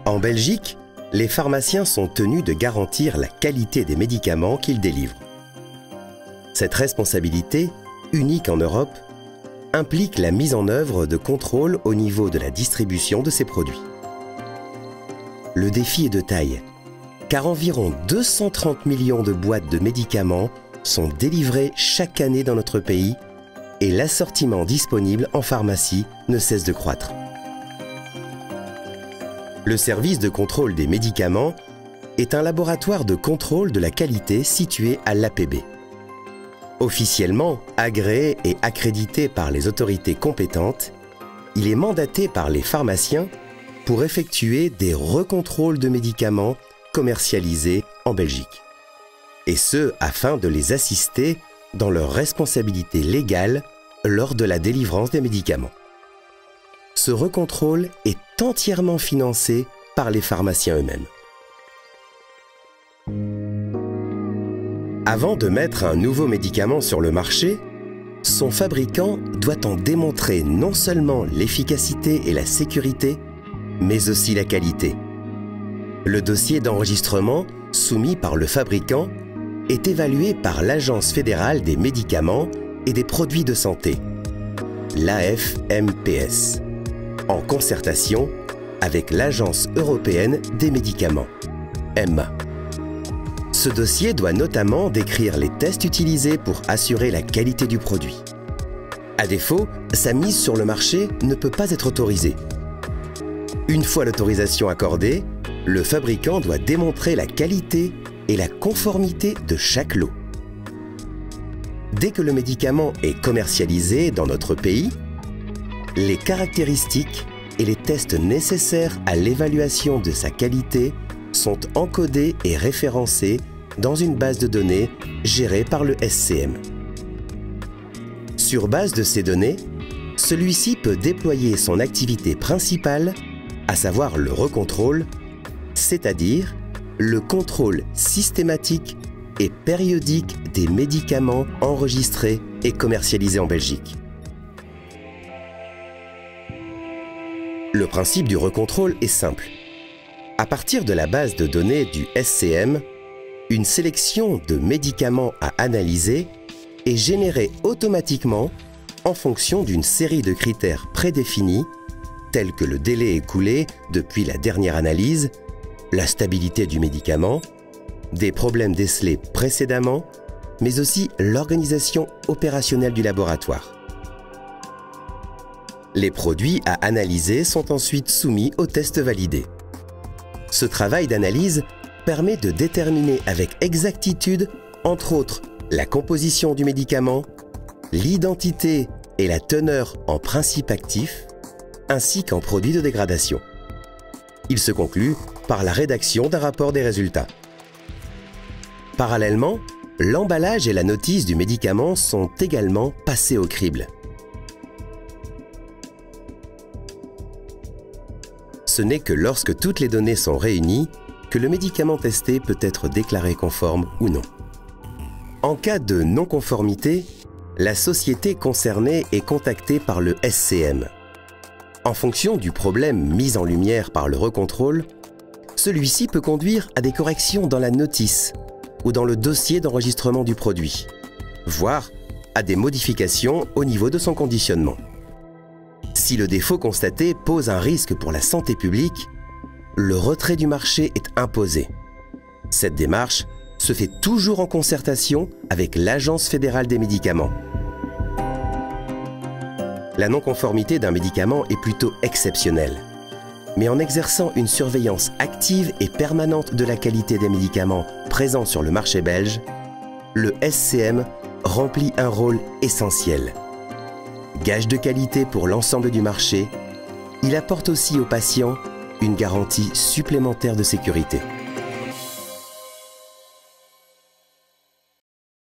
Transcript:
En Belgique, les pharmaciens sont tenus de garantir la qualité des médicaments qu'ils délivrent. Cette responsabilité, unique en Europe, implique la mise en œuvre de contrôles au niveau de la distribution de ces produits. Le défi est de taille, car environ 230 millions de boîtes de médicaments sont délivrées chaque année dans notre pays et l'assortiment disponible en pharmacie ne cesse de croître. Le service de contrôle des médicaments est un laboratoire de contrôle de la qualité situé à l'APB. Officiellement agréé et accrédité par les autorités compétentes, il est mandaté par les pharmaciens pour effectuer des recontrôles de médicaments commercialisés en Belgique. Et ce, afin de les assister dans leur responsabilité légale lors de la délivrance des médicaments. Ce recontrôle est entièrement financé par les pharmaciens eux-mêmes. Avant de mettre un nouveau médicament sur le marché, son fabricant doit en démontrer non seulement l'efficacité et la sécurité, mais aussi la qualité. Le dossier d'enregistrement soumis par le fabricant est évalué par l'Agence fédérale des médicaments et des produits de santé, l'AFMPS, en concertation avec l'Agence européenne des médicaments, EMA. Ce dossier doit notamment décrire les tests utilisés pour assurer la qualité du produit. À défaut, sa mise sur le marché ne peut pas être autorisée. Une fois l'autorisation accordée, le fabricant doit démontrer la qualité et la conformité de chaque lot. Dès que le médicament est commercialisé dans notre pays, les caractéristiques et les tests nécessaires à l'évaluation de sa qualité sont encodés et référencés dans une base de données gérée par le SCM. Sur base de ces données, celui-ci peut déployer son activité principale, à savoir le recontrôle, c'est-à-dire le contrôle systématique et périodique des médicaments enregistrés et commercialisés en Belgique. Le principe du recontrôle est simple. À partir de la base de données du SCM, une sélection de médicaments à analyser est générée automatiquement en fonction d'une série de critères prédéfinis tels que le délai écoulé depuis la dernière analyse, la stabilité du médicament, des problèmes décelés précédemment, mais aussi l'organisation opérationnelle du laboratoire. Les produits à analyser sont ensuite soumis aux tests validés. Ce travail d'analyse permet de déterminer avec exactitude, entre autres, la composition du médicament, l'identité et la teneur en principes actifs, ainsi qu'en produits de dégradation. Il se conclut par la rédaction d'un rapport des résultats. Parallèlement, l'emballage et la notice du médicament sont également passés au crible. Ce n'est que lorsque toutes les données sont réunies que le médicament testé peut être déclaré conforme ou non. En cas de non-conformité, la société concernée est contactée par le SCM. En fonction du problème mis en lumière par le recontrôle, celui-ci peut conduire à des corrections dans la notice ou dans le dossier d'enregistrement du produit, voire à des modifications au niveau de son conditionnement. Si le défaut constaté pose un risque pour la santé publique, le retrait du marché est imposé. Cette démarche se fait toujours en concertation avec l'Agence fédérale des médicaments. La non-conformité d'un médicament est plutôt exceptionnelle. Mais en exerçant une surveillance active et permanente de la qualité des médicaments présents sur le marché belge, le SCM remplit un rôle essentiel. Gage de qualité pour l'ensemble du marché, il apporte aussi aux patients une garantie supplémentaire de sécurité.